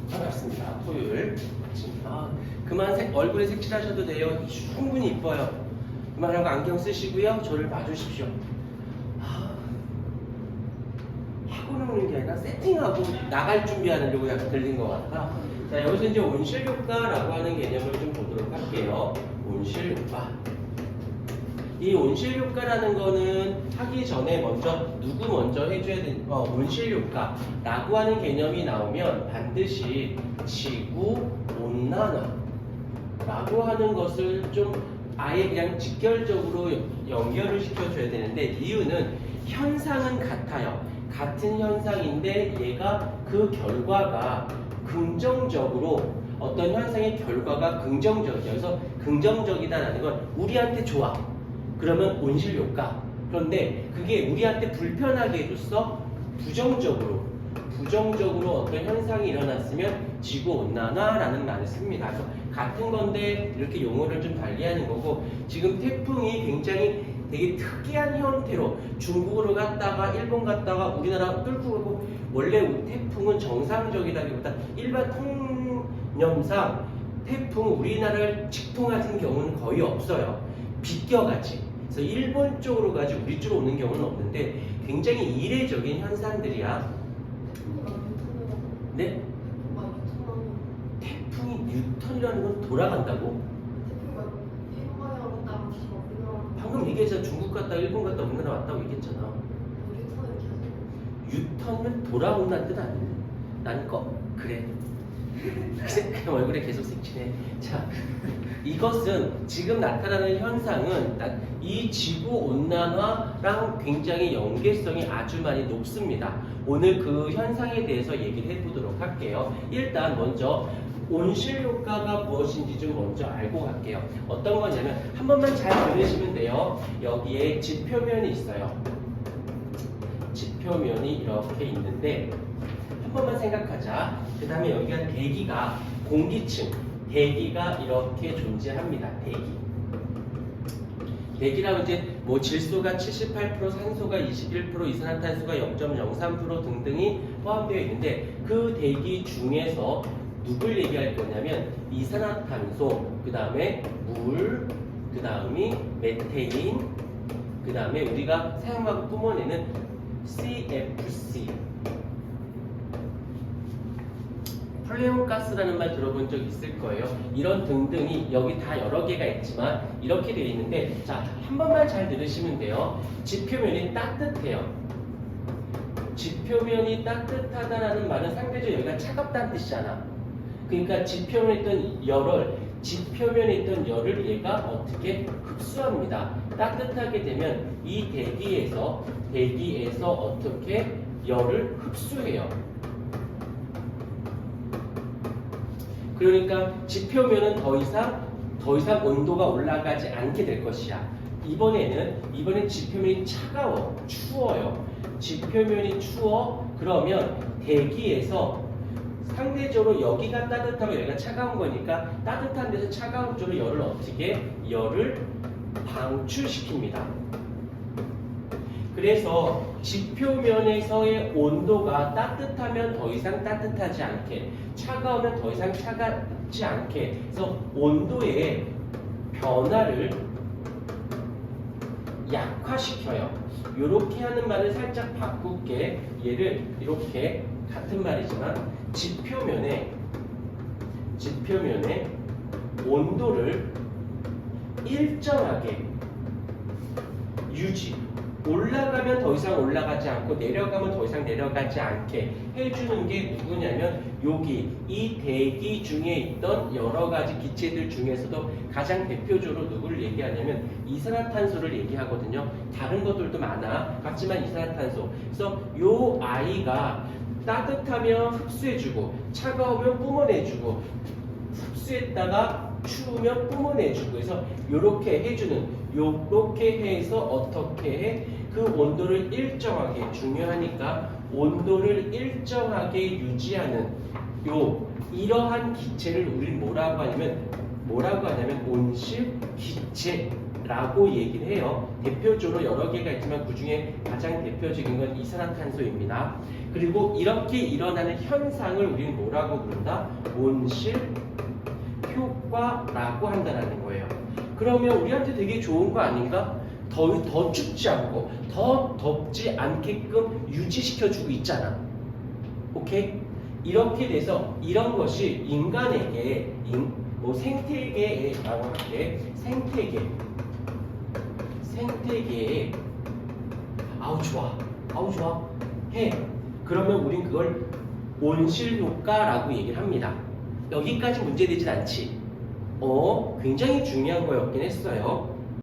반갑습니다. 토요일 아침. 그만 얼굴에 색칠하셔도 돼요. 충분히 이뻐요. 그만하고 안경 쓰시고요. 저를 봐주십시오. 하고는 오는 게 아니라 세팅하고 나갈 준비하려고 약간 들린 것 같다. 자, 여기서 이제 온실효과라고 하는 개념을 좀 보도록 할게요. 온실효과. 이 온실효과라는 거는 하기 전에 누구 먼저 해줘야 되는 온실효과라고 하는 개념이 나오면 반드시 지구온난화라고 하는 것을 좀 아예 그냥 직결적으로 연결을 시켜줘야 되는데, 이유는 현상은 같아요. 같은 현상인데 얘가 그 결과가 긍정적으로, 어떤 현상의 결과가 긍정적이어서, 그래서 긍정적이다라는 건 우리한테 좋아. 그러면 온실효과. 그런데 그게 우리한테 불편하게 해줬어. 부정적으로 어떤 현상이 일어났으면 지구온난화라는 말을 씁니다. 그래서 같은 건데 이렇게 용어를 좀 달리하는 거고, 지금 태풍이 굉장히 되게 특이한 형태로 중국으로 갔다가 일본 갔다가 우리나라 뚫고 가고, 원래 태풍은 정상적이라기보다 일반 통념상 태풍은 우리나라를 직통하는 경우는 거의 없어요. 비껴가지. 그래서 일본 쪽으로 가지 우리 쪽으로 오는 경우는 없는데 굉장히 이례적인 현상들이야. 네? 태풍이 뉴턴이라는 건 돌아간다고? 방금 얘기했잖아. 중국 갔다 일본 갔다 우리나라 왔다고 얘기했잖아. 뉴턴은 돌아온다는 뜻 아니야. 난 그래. 얼굴에 계속 색칠해. 자, 이것은 지금 나타나는 현상은 이 지구온난화랑 굉장히 연계성이 아주 많이 높습니다. 오늘 그 현상에 대해서 얘기를 해보도록 할게요. 일단 먼저 온실효과가 무엇인지 좀 먼저 알고 갈게요. 어떤 거냐면, 한 번만 잘 들으시면 돼요. 여기에 지표면이 있어요. 지표면이 이렇게 있는데 한 번만 생각하자. 그 다음에 여기가 대기가, 공기층, 대기가 이렇게 존재합니다. 대기라고 이제 뭐 질소가 78%, 산소가 21%, 이산화탄소가 0.03% 등등이 포함되어 있는데, 그 대기 중에서 누굴 얘기할 거냐면 이산화탄소, 그 다음에 물, 그 다음이 메테인, 그 다음에 우리가 사용하고 뿜어내는 CFC, 플레온가스라는 말 들어본 적 있을 거예요. 이런 등등이 여기 다 여러 개가 있지만 이렇게 되어 있는데, 자, 한 번만 잘 들으시면 돼요. 지표면이 따뜻해요. 지표면이 따뜻하다라는 말은 상대적으로 여기가 차갑다는 뜻이잖아. 그러니까 지표면에 있던 열을 얘가 어떻게 흡수합니다. 따뜻하게 되면 이 대기에서 어떻게 열을 흡수해요. 그러니까 지표면은 더 이상 온도가 올라가지 않게 될 것이야. 이번엔 지표면이 추워요. 지표면이 추워. 그러면 대기에서 상대적으로 여기가 따뜻하고 여기가 차가운 거니까, 따뜻한 데서 차가운 쪽으로 열을 방출시킵니다. 그래서 지표면에서의 온도가 따뜻하면 더 이상 따뜻하지 않게, 차가우면 더 이상 차갑지 않게, 그래서 온도의 변화를 약화시켜요. 이렇게 하는 말을 살짝 바꿀게. 얘를 이렇게, 같은 말이지만 지표면에 온도를 일정하게 유지, 올라가면 더 이상 올라가지 않고 내려가면 더 이상 내려가지 않게 해주는 게 누구냐면, 여기 이 대기 중에 있던 여러 가지 기체들 중에서도 가장 대표적으로 누구를 얘기하냐면 이산화탄소를 얘기하거든요. 다른 것들도 많아. 같지만 이산화탄소. 그래서 요 아이가 따뜻하면 흡수해주고, 차가우면 뿜어내주고, 흡수했다가 추우면 뿜어내주고, 그래서 요렇게 해주는, 요렇게 해서 어떻게 해? 그 온도를 일정하게, 중요하니까 온도를 일정하게 유지하는 이러한 기체를 우리는 뭐라고 하냐면 온실기체라고 라고 얘기를 해요. 대표적으로 여러 개가 있지만 그 중에 가장 대표적인 건 이산화탄소입니다. 그리고 이렇게 일어나는 현상을 우리는 뭐라고 부른다? 온실 효과라고 한다는 거예요. 그러면 우리한테 되게 좋은 거 아닌가? 더 춥지 않고 더 덥지 않게끔 유지시켜주고 있잖아. 오케이? 이렇게 돼서 이런 것이 인간에게 생태계라고 할게. 생태계에 아우 좋아 해. 그러면 우린 그걸 온실 효과라고 얘기를 합니다. 여기까지 문제되진 않지. 굉장히 중요한 거였긴 했어요.